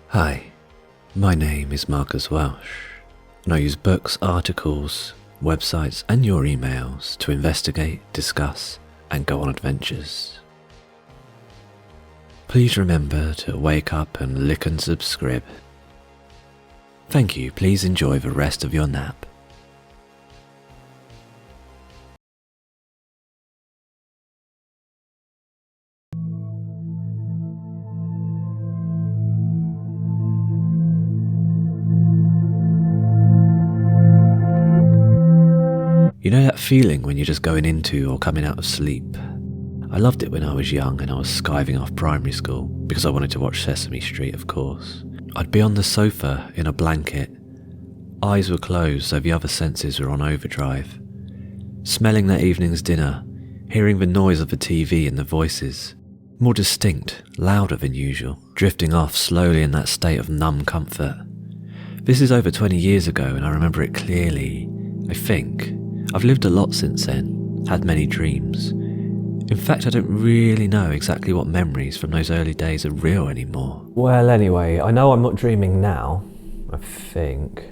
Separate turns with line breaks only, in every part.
Hi, my name is Marcus Welsh, and I use books, articles, websites and your emails to investigate, discuss and go on adventures. Please remember to wake up and lick and subscribe. Thank you, please enjoy the rest of your nap. You know that feeling when you're just going into or coming out of sleep? I loved it when I was young and I was skiving off primary school because I wanted to watch Sesame Street, of course. I'd be on the sofa in a blanket, eyes were closed so the other senses were on overdrive, smelling that evening's dinner, hearing the noise of the TV and the voices, more distinct, louder than usual, drifting off slowly in that state of numb comfort. This is over 20 years ago and I remember it clearly, I think. I've lived a lot since then, had many dreams. In fact, I don't really know exactly what memories from those early days are real anymore. Well, anyway, I know I'm not dreaming now, I think.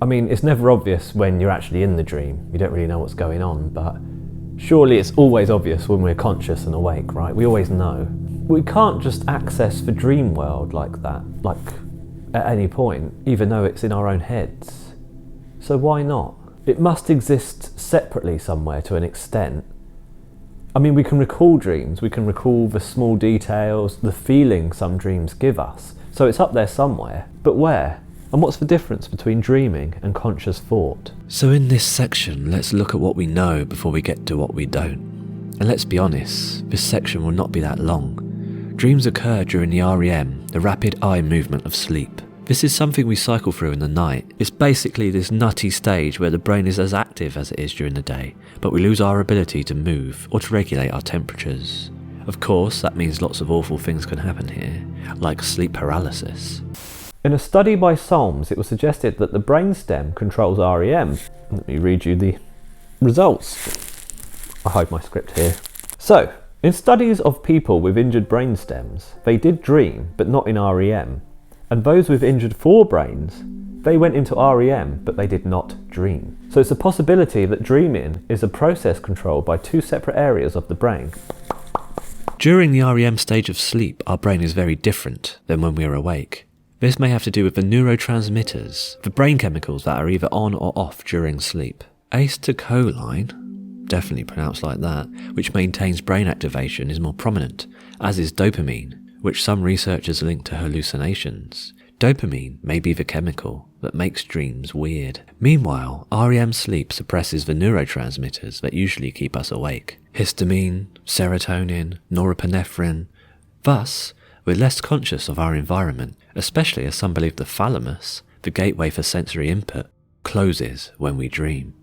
I mean, it's never obvious when you're actually in the dream. You don't really know what's going on, but surely it's always obvious when we're conscious and awake, right? We always know. We can't just access the dream world like that, like at any point, even though it's in our own heads. So why not? It must exist separately somewhere to an extent. I mean, we can recall dreams, we can recall the small details, the feeling some dreams give us. So it's up there somewhere, but where? And what's the difference between dreaming and conscious thought? So in this section, let's look at what we know before we get to what we don't. And let's be honest, this section will not be that long. Dreams occur during the REM, the rapid eye movement of sleep. This is something we cycle through in the night. It's basically this nutty stage where the brain is as active as it is during the day, but we lose our ability to move or to regulate our temperatures. Of course, that means lots of awful things can happen here, like sleep paralysis. In a study by Solms, it was suggested that the brainstem controls REM. Let me read you the results. I hide my script here. So, in studies of people with injured brainstems, they did dream, but not in REM. And those with injured forebrains, they went into REM, but they did not dream. So it's a possibility that dreaming is a process controlled by two separate areas of the brain. During the REM stage of sleep, our brain is very different than when we are awake. This may have to do with the neurotransmitters, the brain chemicals that are either on or off during sleep. Acetylcholine, definitely pronounced like that, which maintains brain activation, is more prominent, as is dopamine, which some researchers link to hallucinations. Dopamine may be the chemical that makes dreams weird. Meanwhile, REM sleep suppresses the neurotransmitters that usually keep us awake. Histamine, serotonin, norepinephrine. Thus, we're less conscious of our environment, especially as some believe the thalamus, the gateway for sensory input, closes when we dream.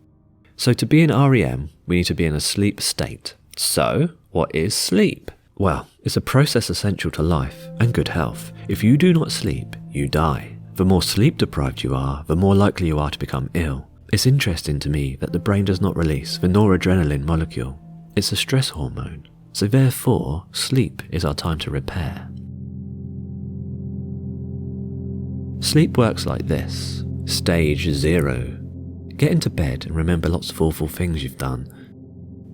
So to be in REM, we need to be in a sleep state. So, what is sleep? Well, it's a process essential to life and good health. If you do not sleep, you die. The more sleep deprived you are, the more likely you are to become ill. It's interesting to me that the brain does not release the noradrenaline molecule. It's a stress hormone. So therefore, sleep is our time to repair. Sleep works like this. Stage 0. Get into bed and remember lots of awful things you've done.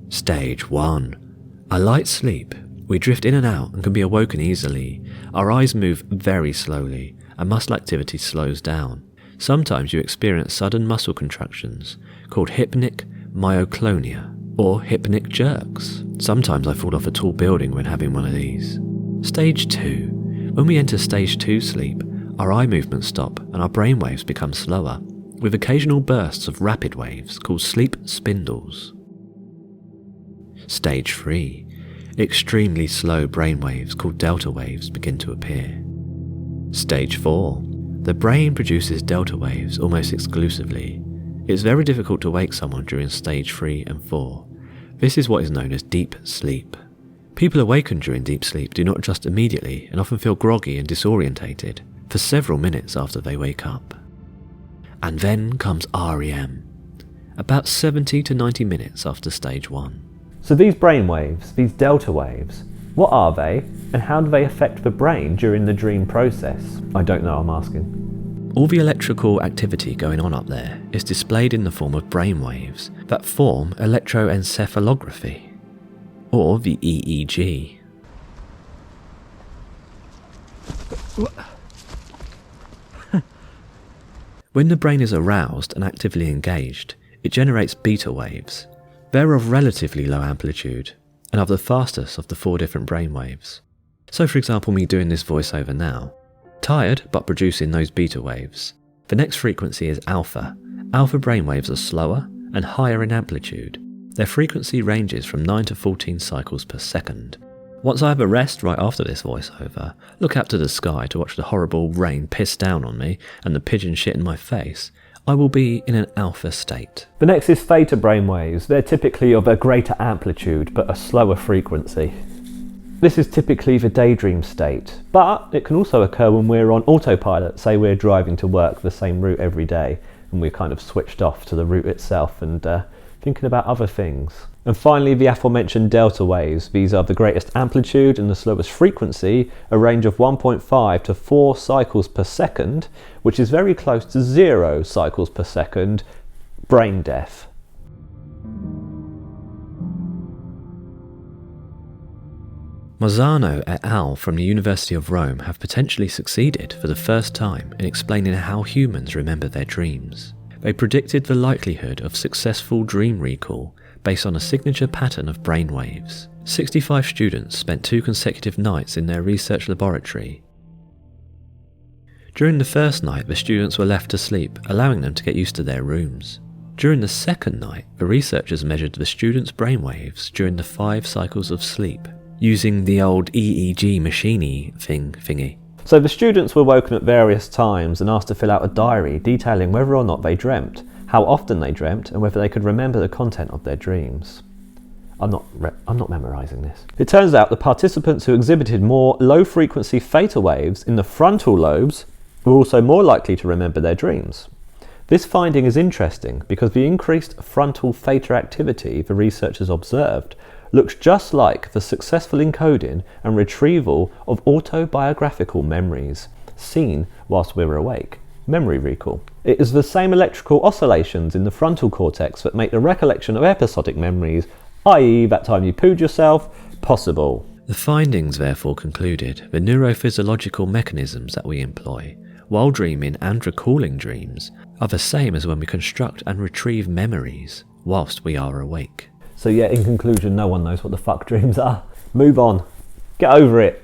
Stage 1. A light sleep. We drift in and out and can be awoken easily. Our eyes move very slowly and muscle activity slows down. Sometimes you experience sudden muscle contractions called hypnic myoclonia or hypnic jerks. Sometimes I fall off a tall building when having one of these. Stage 2. When we enter stage 2 sleep, our eye movements stop and our brain waves become slower, with occasional bursts of rapid waves called sleep spindles. Stage 3. Extremely slow brain waves called delta waves begin to appear. Stage 4. The brain produces delta waves almost exclusively. It's very difficult to wake someone during stage 3 and 4. This is what is known as deep sleep. People awakened during deep sleep do not adjust immediately and often feel groggy and disorientated for several minutes after they wake up. And then comes REM, about 70 to 90 minutes after stage 1.
So these brain waves, these delta waves, what are they and how do they affect the brain during the dream process? I don't know, I'm asking.
All the electrical activity going on up there is displayed in the form of brain waves that form electroencephalography, or the EEG. When the brain is aroused and actively engaged, it generates beta waves. They're of relatively low amplitude and are the fastest of the 4 different brain waves. So for example, me doing this voiceover now, tired but producing those beta waves. The next frequency is alpha. Alpha brain waves are slower and higher in amplitude. Their frequency ranges from 9 to 14 cycles per second. Once I have a rest right after this voiceover, look up to the sky to watch the horrible rain piss down on me and the pigeon shit in my face, I will be in an alpha state.
The next is theta brainwaves. They're typically of a greater amplitude but a slower frequency. This is typically the daydream state, but it can also occur when we're on autopilot. Say we're driving to work the same route every day and we're kind of switched off to the route itself and thinking about other things. And finally, the aforementioned delta waves. These are the greatest amplitude and the slowest frequency, a range of 1.5 to 4 cycles per second, which is very close to 0 cycles per second, brain death.
Marzano et al. From the University of Rome have potentially succeeded for the first time in explaining how humans remember their dreams. They predicted the likelihood of successful dream recall based on a signature pattern of brainwaves. 65 students spent 2 consecutive nights in their research laboratory. During the first night, the students were left to sleep, allowing them to get used to their rooms. During the second night, the researchers measured the students' brainwaves during the 5 cycles of sleep, using the old EEG machine-y thingy.
So the students were woken at various times and asked to fill out a diary detailing whether or not they dreamt, how often they dreamt, and whether they could remember the content of their dreams. I'm not memorising this. It turns out the participants who exhibited more low-frequency theta waves in the frontal lobes were also more likely to remember their dreams. This finding is interesting because the increased frontal theta activity the researchers observed looks just like the successful encoding and retrieval of autobiographical memories seen whilst we were awake. Memory recall. It is the same electrical oscillations in the frontal cortex that make the recollection of episodic memories, i.e. that time you pooed yourself, possible.
The findings therefore concluded the neurophysiological mechanisms that we employ while dreaming and recalling dreams are the same as when we construct and retrieve memories whilst we are awake.
So yeah, in conclusion, no one knows what the fuck dreams are. Move on. Get over it.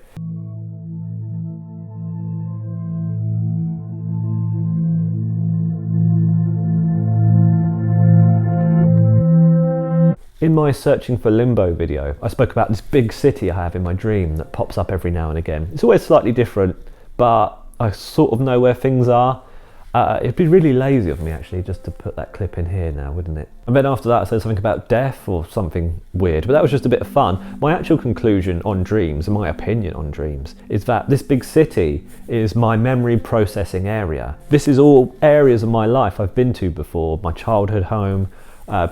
In my Searching for Limbo video, I spoke about this big city I have in my dream that pops up every now and again. It's always slightly different, but I sort of know where things are. It'd be really lazy of me actually just to put that clip in here now, wouldn't it? And then after that I said something about death or something weird, but that was just a bit of fun. My actual conclusion on dreams, and my opinion on dreams, is that this big city is my memory processing area. This is all areas of my life I've been to before, my childhood home,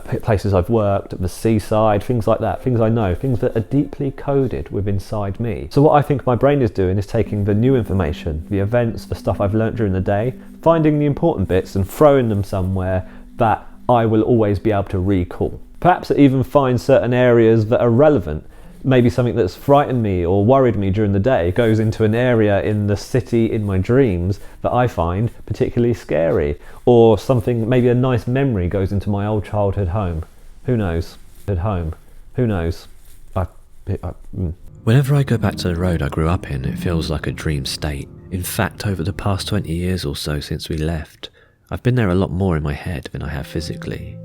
places I've worked, the seaside, things like that, things I know, things that are deeply coded within inside me. So what I think my brain is doing is taking the new information, the events, the stuff I've learnt during the day, finding the important bits and throwing them somewhere that I will always be able to recall. Perhaps it even finds certain areas that are relevant. Maybe something that's frightened me or worried me during the day goes into an area in the city in my dreams that I find particularly scary. Or something, maybe a nice memory goes into my old childhood home. Who knows? At home. Who knows?
Whenever I go back to the road I grew up in, it feels like a dream state. In fact, over the past 20 years or so since we left, I've been there a lot more in my head than I have physically.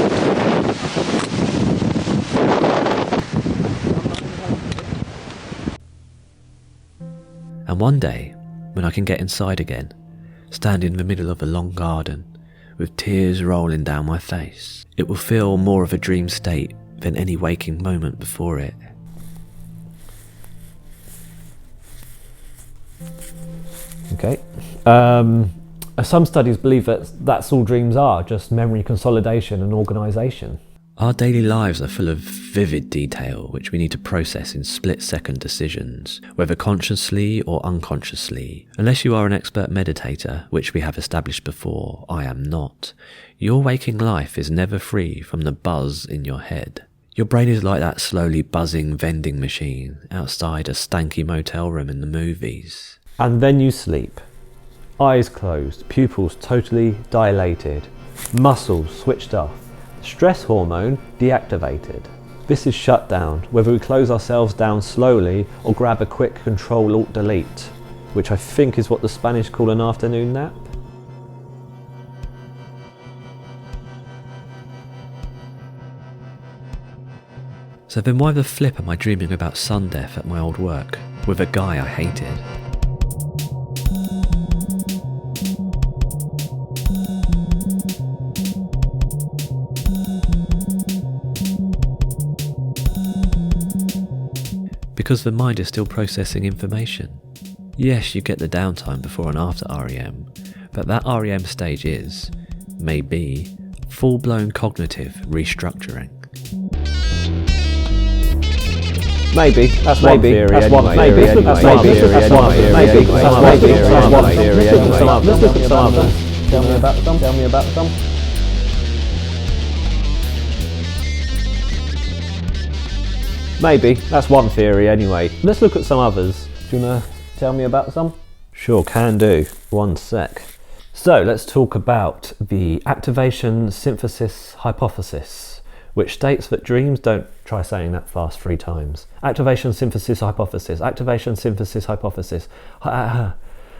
And one day, when I can get inside again, stand in the middle of a long garden, with tears rolling down my face, it will feel more of a dream state than any waking moment before it.
Okay. Some studies believe that that's all dreams are, just memory consolidation and organisation.
Our daily lives are full of vivid detail which we need to process in split-second decisions, whether consciously or unconsciously. Unless you are an expert meditator, which we have established before, I am not, your waking life is never free from the buzz in your head. Your brain is like that slowly buzzing vending machine outside a stanky motel room in the movies.
And then you sleep. Eyes closed, pupils totally dilated, muscles switched off. Stress hormone deactivated. This is shut down, whether we close ourselves down slowly or grab a quick Control-Alt-Delete, which I think is what the Spanish call an afternoon nap.
So then why the flip am I dreaming about sun death at my old work, with a guy I hated? Because the mind is still processing information. Yes, you get the downtime before and after REM, but that REM stage is, maybe, full-blown cognitive restructuring.
Maybe, that's one theory. Let's look at some others. Tell me about some. Maybe, that's one theory anyway. Let's look at some others. Do you want to tell me about some? Sure, can do. One sec. So let's talk about the activation synthesis hypothesis, which states that dreams don't, try saying that fast 3 times. Activation synthesis hypothesis,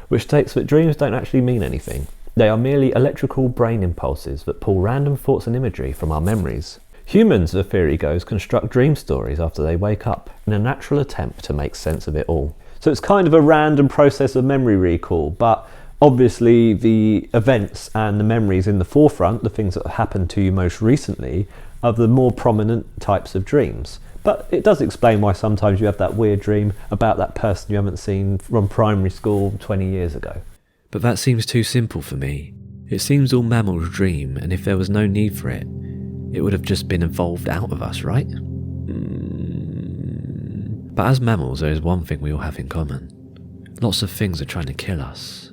which states that dreams don't actually mean anything. They are merely electrical brain impulses that pull random thoughts and imagery from our memories. Humans, the theory goes, construct dream stories after they wake up in a natural attempt to make sense of it all. So it's kind of a random process of memory recall, but obviously the events and the memories in the forefront, the things that happened to you most recently, are the more prominent types of dreams. But it does explain why sometimes you have that weird dream about that person you haven't seen from primary school 20 years ago.
But that seems too simple for me. It seems all mammals dream, and if there was no need for it, it would have just been evolved out of us, right? But as mammals, there is one thing we all have in common. Lots of things are trying to kill us.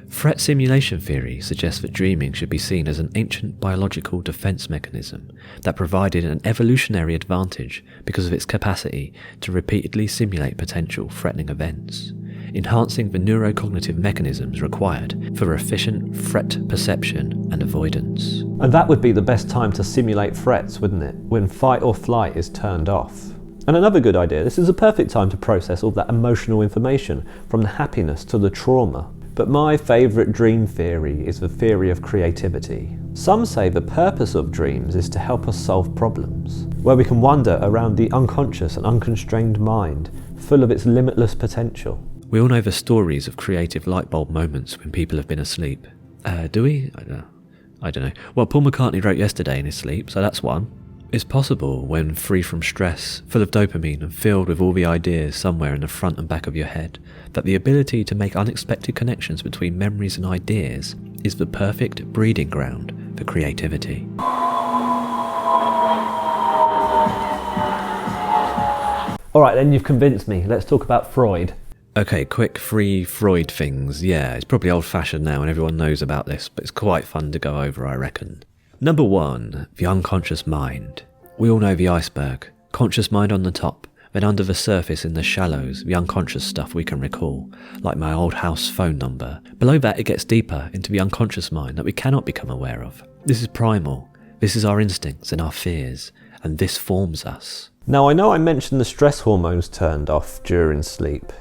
Threat simulation theory suggests that dreaming should be seen as an ancient biological defense mechanism that provided an evolutionary advantage because of its capacity to repeatedly simulate potential threatening events, enhancing the neurocognitive mechanisms required for efficient threat perception and avoidance.
And that would be the best time to simulate threats, wouldn't it? When fight or flight is turned off. And another good idea, this is a perfect time to process all that emotional information, from the happiness to the trauma. But my favourite dream theory is the theory of creativity. Some say the purpose of dreams is to help us solve problems, where we can wander around the unconscious and unconstrained mind, full of its limitless potential.
We all know the stories of creative light bulb moments when people have been asleep. Do we? I don't know. Well, Paul McCartney wrote Yesterday in his sleep, so that's one. It's possible when free from stress, full of dopamine and filled with all the ideas somewhere in the front and back of your head, that the ability to make unexpected connections between memories and ideas is the perfect breeding ground for creativity.
Alright then, you've convinced me. Let's talk about Freud.
Okay, quick free Freud things. Yeah, it's probably old-fashioned now and everyone knows about this, but it's quite fun to go over, I reckon. Number 1, the unconscious mind. We all know the iceberg. Conscious mind on the top, then under the surface in the shallows, the unconscious stuff we can recall, like my old house phone number. Below that it gets deeper into the unconscious mind that we cannot become aware of. This is primal. This is our instincts and our fears, and this forms us.
Now I know I mentioned the stress hormones turned off during sleep,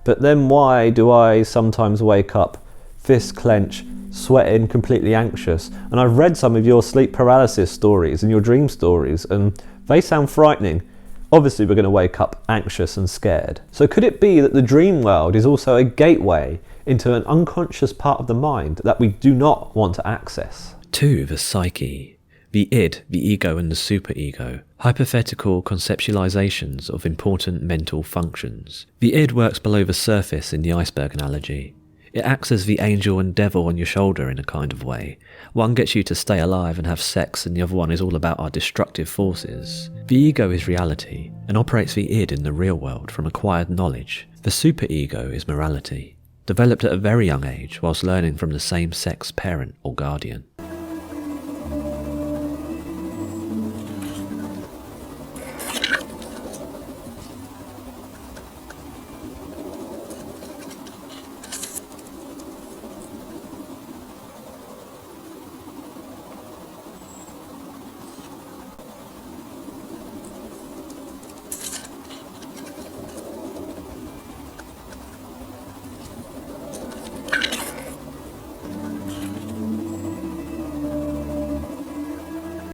but then why do I sometimes wake up, fists clench, sweating, completely anxious? And I've read some of your sleep paralysis stories and your dream stories, and they sound frightening. Obviously we're going to wake up anxious and scared. So could it be that the dream world is also a gateway into an unconscious part of the mind that we do not want to access?
2, the psyche. The id, the ego and the superego. Hypothetical conceptualizations of important mental functions. The id works below the surface in the iceberg analogy. It acts as the angel and devil on your shoulder in a kind of way. One gets you to stay alive and have sex, and the other one is all about our destructive forces. The ego is reality, and operates the id in the real world from acquired knowledge. The superego is morality, developed at a very young age whilst learning from the same-sex parent or guardian.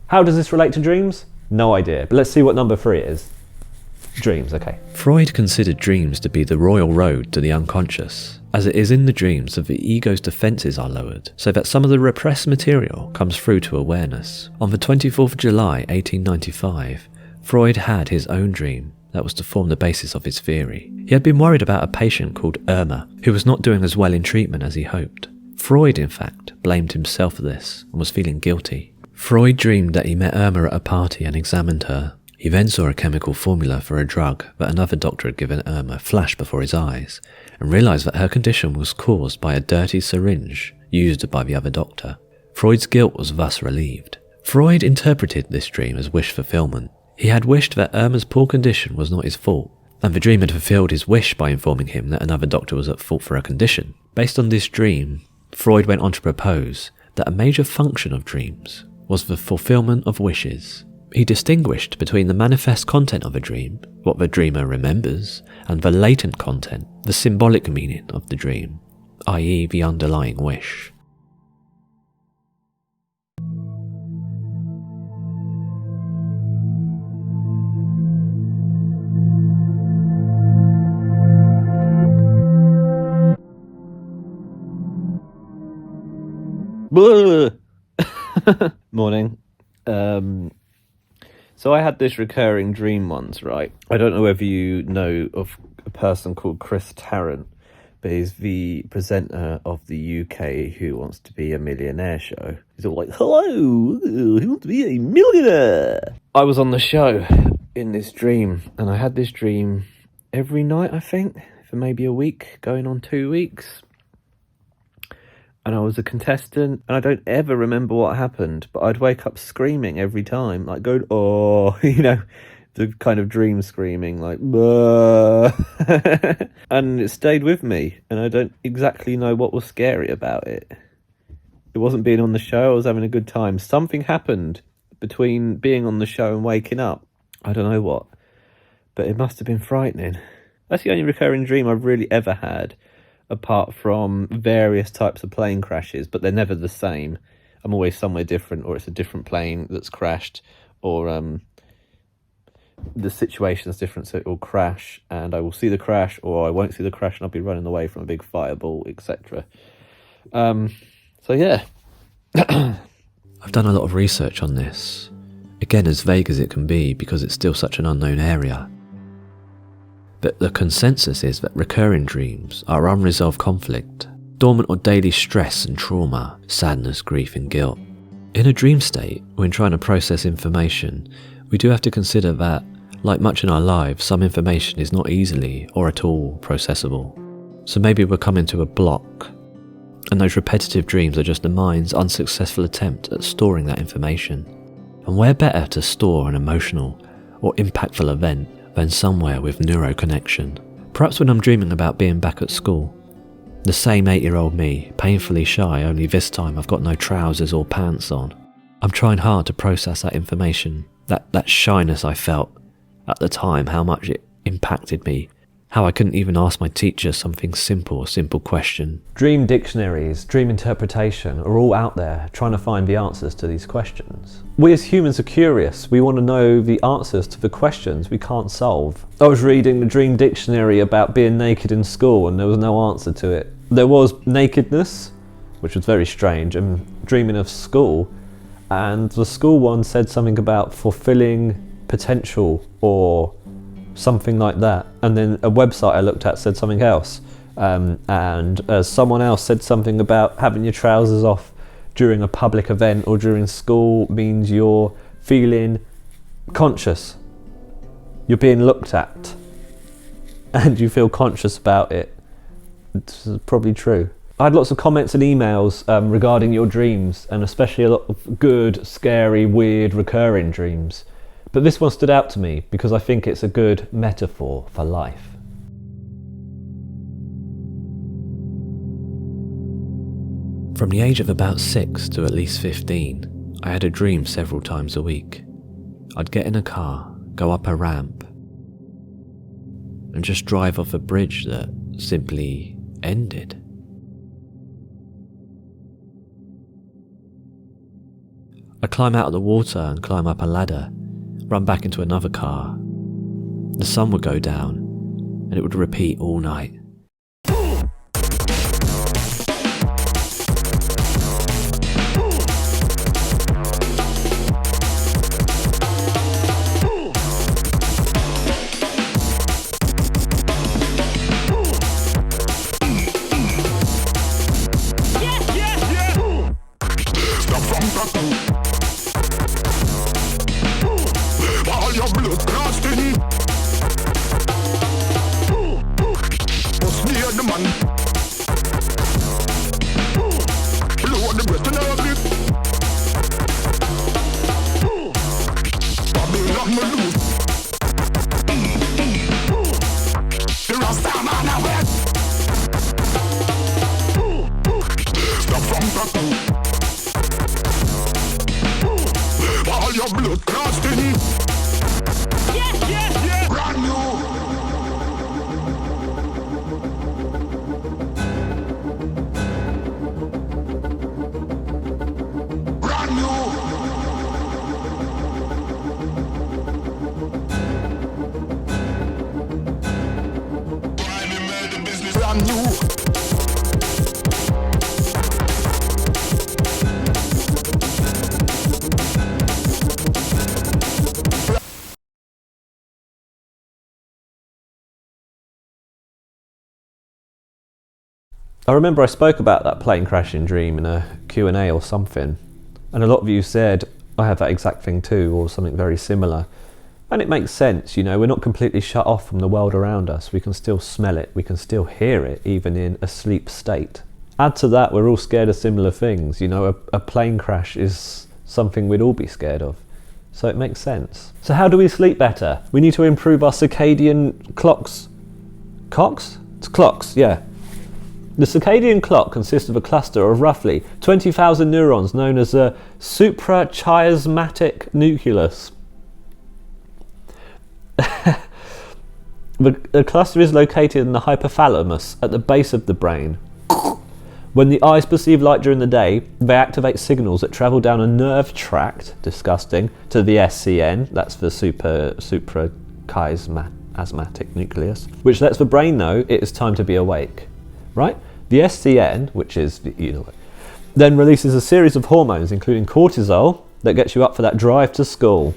How does this relate to dreams? No idea, but let's see what number 3 is. Dreams, okay.
Freud considered dreams to be the royal road to the unconscious, as it is in the dreams that the ego's defences are lowered, so that some of the repressed material comes through to awareness. On the 24th of July 1895, Freud had his own dream that was to form the basis of his theory. He had been worried about a patient called Irma, who was not doing as well in treatment as he hoped. Freud, in fact, blamed himself for this and was feeling guilty. Freud dreamed that he met Irma at a party and examined her. He then saw a chemical formula for a drug that another doctor had given Irma flash before his eyes, and realised that her condition was caused by a dirty syringe used by the other doctor. Freud's guilt was thus relieved. Freud interpreted this dream as wish fulfillment. He had wished that Irma's poor condition was not his fault, and the dream had fulfilled his wish by informing him that another doctor was at fault for her condition. Based on this dream, Freud went on to propose that a major function of dreams was the fulfillment of wishes. He distinguished between the manifest content of a dream, what the dreamer remembers, and the latent content, the symbolic meaning of the dream, i.e. the underlying wish.
Morning. So I had this recurring dream once, right? I don't know whether you know of a person called Chris Tarrant, but he's the presenter of the UK Who Wants to Be a Millionaire show. He's all like, hello, who wants to be a millionaire? I was on the show in this dream, and I had this dream every night, I think, for maybe a week, going on 2 weeks. And I was a contestant, and I don't ever remember what happened, but I'd wake up screaming every time, like going, oh, you know, the kind of dream screaming, like, and it stayed with me, and I don't exactly know what was scary about it. It wasn't being on the show, I was having a good time. Something happened between being on the show and waking up. I don't know what, but it must have been frightening. That's the only recurring dream I've really ever had, apart from various types of plane crashes, but they're never the same. I'm always somewhere different, or it's a different plane that's crashed, or the situation's different, so it will crash, and I will see the crash, or I won't see the crash, and I'll be running away from a big fireball, etc. So yeah.
I've done a lot of research on this, again as vague as it can be because it's still such an unknown area. But the consensus is that recurring dreams are unresolved conflict, dormant or daily stress and trauma, sadness, grief and guilt. In a dream state, when trying to process information, we do have to consider that, like much in our lives, some information is not easily or at all processable. So maybe we're coming to a block, and those repetitive dreams are just the mind's unsuccessful attempt at storing that information. And where better to store an emotional or impactful event than somewhere with neuroconnection. Perhaps when I'm dreaming about being back at school. The same 8-year-old me, painfully shy, only this time I've got no trousers or pants on. I'm trying hard to process that information, that shyness I felt at the time, how much it impacted me, how I couldn't even ask my teacher something simple, a simple question.
Dream dictionaries, dream interpretation are all out there trying to find the answers to these questions. We as humans are curious. We want to know the answers to the questions we can't solve. I was reading the dream dictionary about being naked in school and there was no answer to it. There was nakedness, which was very strange, and dreaming of school. And the school one said something about fulfilling potential or something like that, and then a website I looked at said something else. And someone else said something about having your trousers off during a public event or during school means you're feeling conscious. You're being looked at and you feel conscious about it. It's probably true. I had lots of comments and emails regarding your dreams, and especially a lot of good, scary, weird, recurring dreams. But this one stood out to me because I think it's a good metaphor for life.
From the age of about 6 to at least 15, I had a dream several times a week. I'd get in a car, go up a ramp, and just drive off a bridge that simply ended. I'd climb out of the water and climb up a ladder, run back into another car. The sun would go down, and it would repeat all night.
I remember I spoke about that plane crashing dream in a Q&A or something, and a lot of you said, I have that exact thing too, or something very similar. And it makes sense, you know, we're not completely shut off from the world around us. We can still smell it, we can still hear it, even in a sleep state. Add to that, we're all scared of similar things. You know, a plane crash is something we'd all be scared of. So it makes sense. So how do we sleep better? We need to improve our circadian clocks. Clocks? It's clocks, yeah. The circadian clock consists of a cluster of roughly 20,000 neurons known as a suprachiasmatic nucleus. The cluster is located in the hypothalamus at the base of the brain. When the eyes perceive light during the day, they activate signals that travel down a nerve tract, disgusting, to the SCN, that's the suprachiasmatic nucleus, which lets the brain know it is time to be awake, right? The SCN, which is, you know, then releases a series of hormones, including cortisol, that gets you up for that drive to school.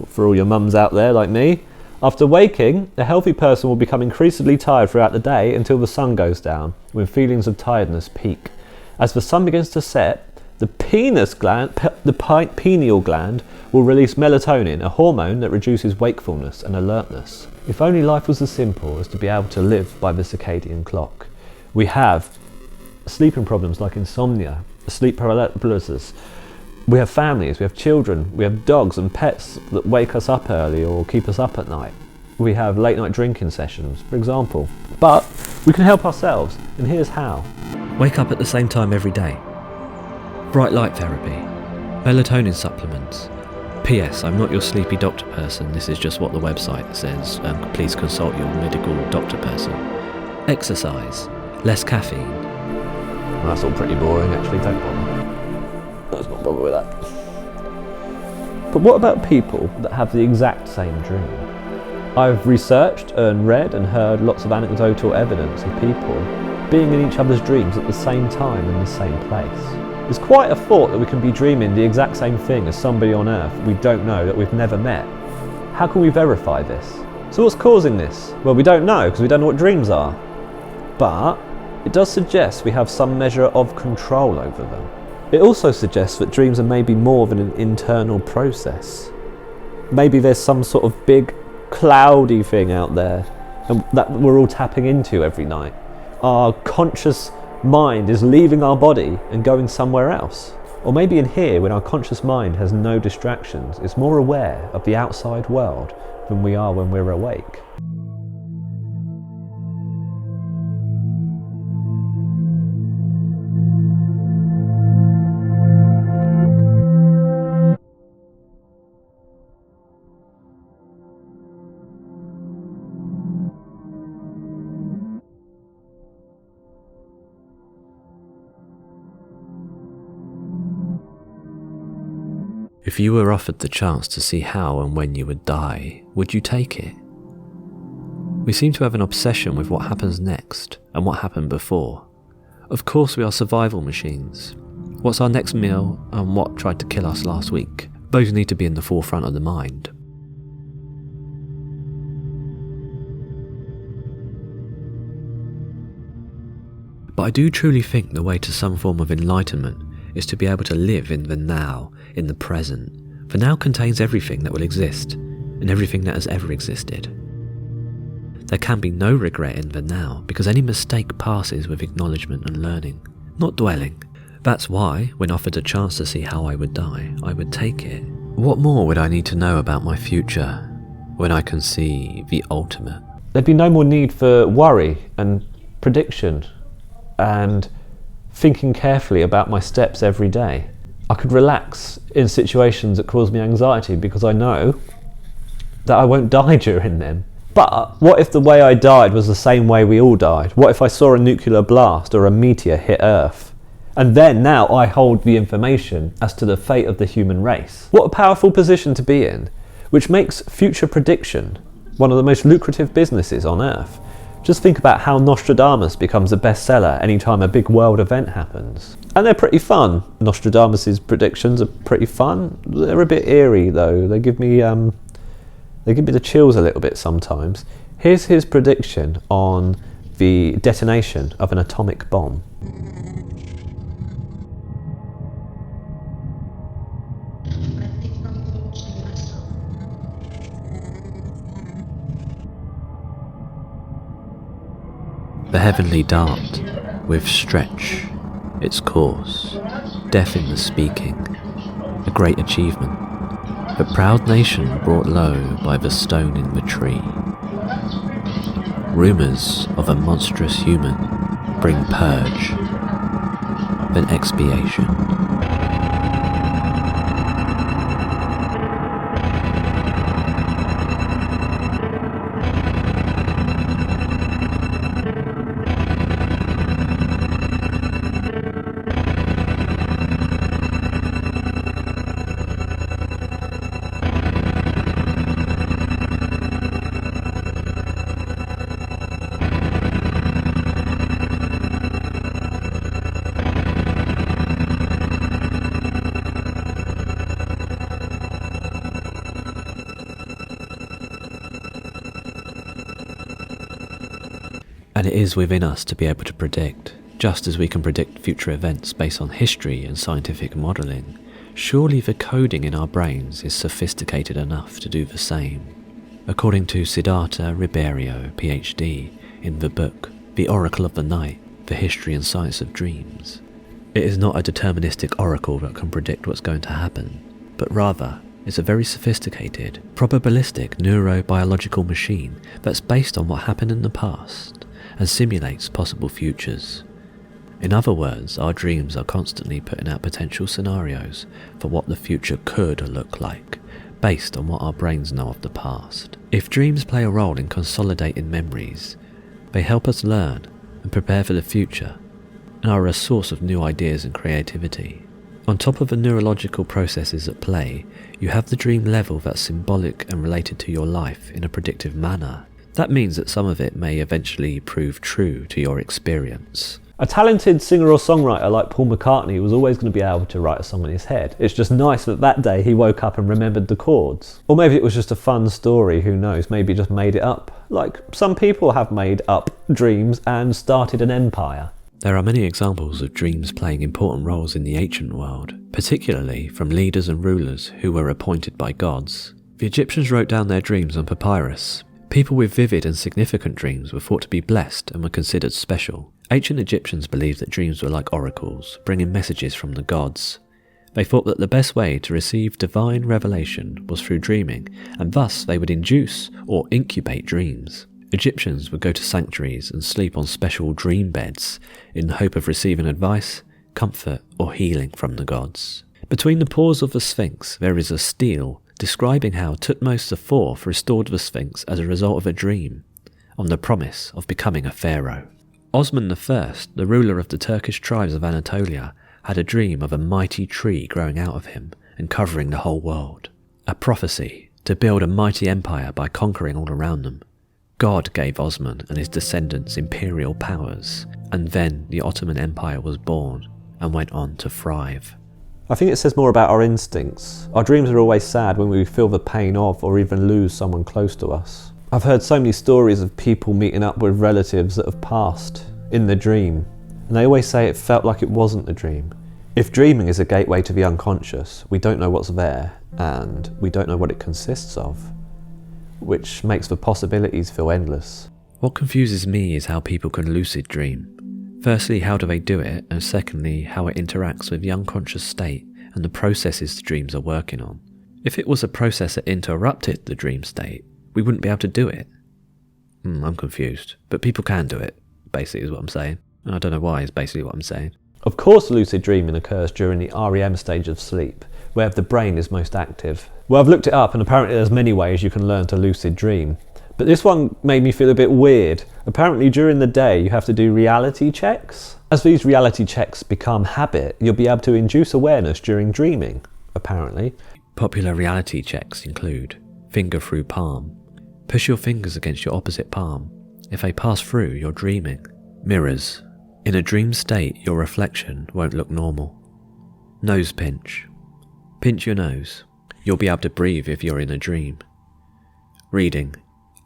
For all your mums out there like me, after waking, a healthy person will become increasingly tired throughout the day until the sun goes down, when feelings of tiredness peak. As the sun begins to set, the pineal gland will release melatonin, a hormone that reduces wakefulness and alertness. If only life was as simple as to be able to live by the circadian clock. We have sleeping problems like insomnia, sleep paralysis. We have families, we have children, we have dogs and pets that wake us up early or keep us up at night. We have late night drinking sessions, for example. But we can help ourselves, and here's how.
Wake up at the same time every day. Bright light therapy. Melatonin supplements. P.S. I'm not your sleepy doctor person, this is just what the website says. Please consult your medical doctor person. Exercise. Less caffeine.
Well, that's all pretty boring actually, don't bother. Let's not bother with that. But what about people that have the exact same dream? I've researched and read and heard lots of anecdotal evidence of people being in each other's dreams at the same time in the same place. It's quite a thought that we can be dreaming the exact same thing as somebody on Earth we don't know, that we've never met. How can we verify this? So what's causing this? Well, we don't know because we don't know what dreams are. but it does suggest we have some measure of control over them. It also suggests that dreams are maybe more than an internal process. Maybe there's some sort of big cloudy thing out there and that we're all tapping into every night. Our conscious mind is leaving our body and going somewhere else. Or maybe in here, when our conscious mind has no distractions, it's more aware of the outside world than we are when we're awake.
If you were offered the chance to see how and when you would die, would you take it? We seem to have an obsession with what happens next and what happened before. Of course we are survival machines. What's our next meal and what tried to kill us last week? Those need to be in the forefront of the mind. But I do truly think the way to some form of enlightenment is to be able to live in the now, in the present. For now contains everything that will exist, and everything that has ever existed. There can be no regret in the now, because any mistake passes with acknowledgement and learning, not dwelling. That's why, when offered a chance to see how I would die, I would take it. What more would I need to know about my future, when I can see the ultimate?
There'd be no more need for worry and prediction, and thinking carefully about my steps every day. I could relax in situations that cause me anxiety because I know that I won't die during them. But what if the way I died was the same way we all died? What if I saw a nuclear blast or a meteor hit Earth? And then now I hold the information as to the fate of the human race. What a powerful position to be in, which makes future prediction one of the most lucrative businesses on Earth. Just think about how Nostradamus becomes a bestseller anytime a big world event happens. And they're pretty fun. Nostradamus's predictions are pretty fun. They're a bit eerie though. They give me the chills a little bit sometimes. Here's his prediction on the detonation of an atomic bomb.
The heavenly dart, with stretch, its course, death in the speaking, a great achievement, a proud nation brought low by the stone in the tree. Rumours of a monstrous human bring purge, then expiation. And it is within us to be able to predict, just as we can predict future events based on history and scientific modelling. Surely the coding in our brains is sophisticated enough to do the same. According to Siddhartha Ribeiro, PhD, in the book The Oracle of the Night, The History and Science of Dreams. It is not a deterministic oracle that can predict what's going to happen, but rather it's a very sophisticated, probabilistic neurobiological machine that's based on what happened in the past and simulates possible futures. In other words, our dreams are constantly putting out potential scenarios for what the future could look like, based on what our brains know of the past. If dreams play a role in consolidating memories, they help us learn and prepare for the future, and are a source of new ideas and creativity. On top of the neurological processes at play, you have the dream level that's symbolic and related to your life in a predictive manner. That means that some of it may eventually prove true to your experience.
A talented singer or songwriter like Paul McCartney was always going to be able to write a song in his head. It's just nice that that day he woke up and remembered the chords. Or maybe it was just a fun story, who knows, maybe he just made it up. Like some people have made up dreams and started an empire.
There are many examples of dreams playing important roles in the ancient world, particularly from leaders and rulers who were appointed by gods. The Egyptians wrote down their dreams on papyrus. People with vivid and significant dreams were thought to be blessed and were considered special. Ancient Egyptians believed that dreams were like oracles, bringing messages from the gods. They thought that the best way to receive divine revelation was through dreaming, and thus they would induce or incubate dreams. Egyptians would go to sanctuaries and sleep on special dream beds in the hope of receiving advice, comfort, or healing from the gods. Between the paws of the Sphinx there is a stele describing how Thutmose IV restored the Sphinx as a result of a dream, on the promise of becoming a pharaoh. Osman I, the ruler of the Turkish tribes of Anatolia, had a dream of a mighty tree growing out of him and covering the whole world. A prophecy to build a mighty empire by conquering all around them. God gave Osman and his descendants imperial powers, and then the Ottoman Empire was born and went on to thrive.
I think it says more about our instincts. Our dreams are always sad when we feel the pain of or even lose someone close to us. I've heard so many stories of people meeting up with relatives that have passed in the dream, and they always say it felt like it wasn't a dream. If dreaming is a gateway to the unconscious, we don't know what's there, and we don't know what it consists of, which makes the possibilities feel endless.
What confuses me is how people can lucid dream. Firstly, how do they do it, and secondly, how it interacts with the unconscious state and the processes the dreams are working on. If it was a process that interrupted the dream state, we wouldn't be able to do it. I'm confused, but people can do it, basically is what I'm saying. And I don't know why is basically what I'm saying.
Of course lucid dreaming occurs during the REM stage of sleep, where the brain is most active. Well, I've looked it up and apparently there's many ways you can learn to lucid dream. But this one made me feel a bit weird. Apparently during the day you have to do reality checks. As these reality checks become habit, you'll be able to induce awareness during dreaming, apparently.
Popular reality checks include finger through palm. Push your fingers against your opposite palm. If they pass through, you're dreaming. Mirrors. In a dream state, your reflection won't look normal. Nose pinch. Pinch your nose. You'll be able to breathe if you're in a dream. Reading.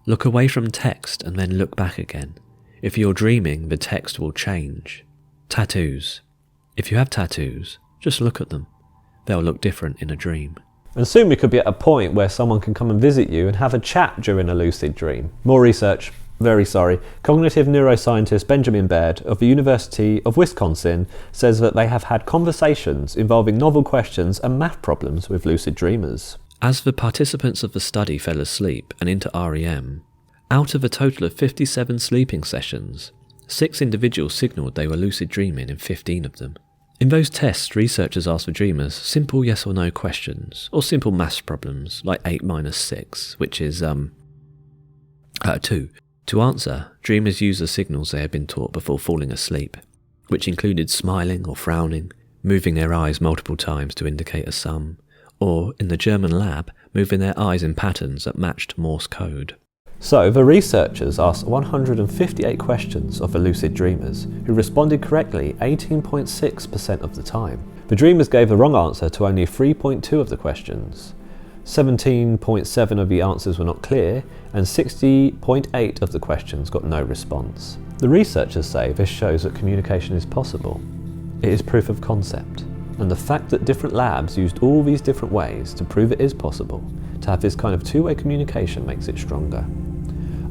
Look away from text and then look back again. If you're dreaming, the text will change. Tattoos. If you have tattoos, just look at them. They'll look different in a dream.
And soon we could be at a point where someone can come and visit you and have a chat during a lucid dream. More research. Very sorry. Cognitive neuroscientist Benjamin Baird of the University of Wisconsin says that they have had conversations involving novel questions and math problems with lucid dreamers.
As the participants of the study fell asleep and into REM, out of a total of 57 sleeping sessions, 6 individuals signalled they were lucid dreaming in 15 of them. In those tests, researchers asked the dreamers simple yes or no questions, or simple maths problems like 8 minus 6, which is 2. To answer, dreamers used the signals they had been taught before falling asleep, which included smiling or frowning, moving their eyes multiple times to indicate a sum, or, in the German lab, moving their eyes in patterns that matched Morse code.
So, the researchers asked 158 questions of the lucid dreamers, who responded correctly 18.6% of the time. The dreamers gave the wrong answer to only 3.2 of the questions. 17.7 of the answers were not clear, and 60.8 of the questions got no response. The researchers say this shows that communication is possible. It is proof of concept, and the fact that different labs used all these different ways to prove it is possible to have this kind of two-way communication makes it stronger.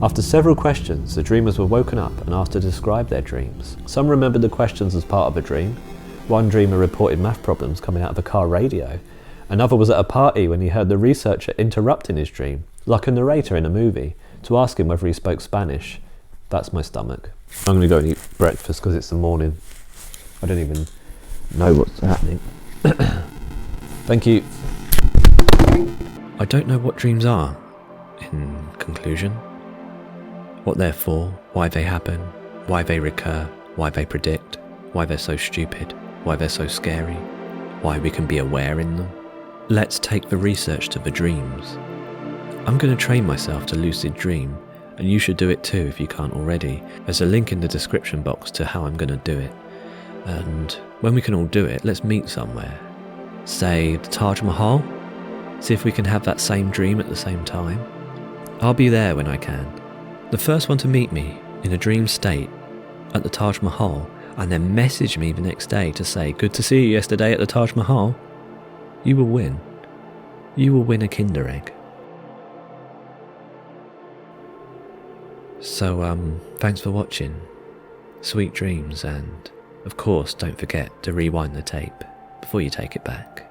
After several questions, the dreamers were woken up and asked to describe their dreams. Some remembered the questions as part of a dream. One dreamer reported math problems coming out of a car radio. Another was at a party when he heard the researcher interrupting his dream, like a narrator in a movie, to ask him whether he spoke Spanish. That's my stomach. I'm going to go and eat breakfast because it's the morning. I don't even know what's happening. Thank you.
I don't know what dreams are, in conclusion. What they're for, why they happen, why they recur, why they predict, why they're so stupid, why they're so scary, why we can be aware in them. Let's take the research to the dreams. I'm going to train myself to lucid dream And you should do it too if you can't already. There's a link in the description box to how I'm going to do it. And when we can all do it, let's meet somewhere. Say the Taj Mahal? See if we can have that same dream at the same time. I'll be there when I can. The first one to meet me in a dream state at the Taj Mahal and then message me the next day to say, good to see you yesterday at the Taj Mahal, you will win. You will win a Kinder Egg. So, thanks for watching. Sweet dreams, and of course don't forget to rewind the tape before you take it back.